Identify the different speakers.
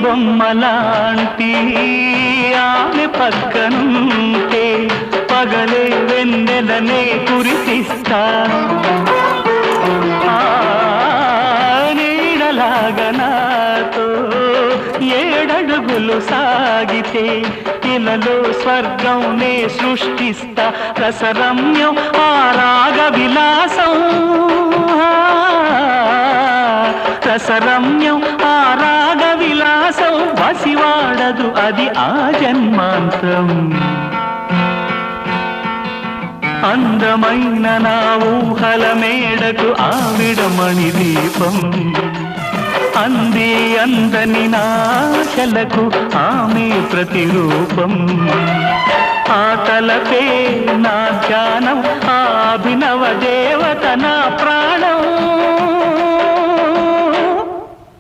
Speaker 1: బొమ్మలాంటి ఆమె పక్కనుంటే పగలే వెన్నెలనే కురిపిస్తా నీడలాగా నాతో ఏడడుగులు సాగితే ఇలలో స్వర్గంనే సృష్టిస్తా రసరమ్యం ఆ రాగ విలాసం రసరమ్యం ఆ రాగ విలాసం వసివాడదు అది ఆ జన్మాంతం అందమైన నా ఊహల మేడకు ఆవిడమణి దీపం అంది అందని నాశలకు ఆమె ప్రతిరూపం ఆ తలపే నా ధ్యానం ఆ అభినవ దేవత నా ప్రాణం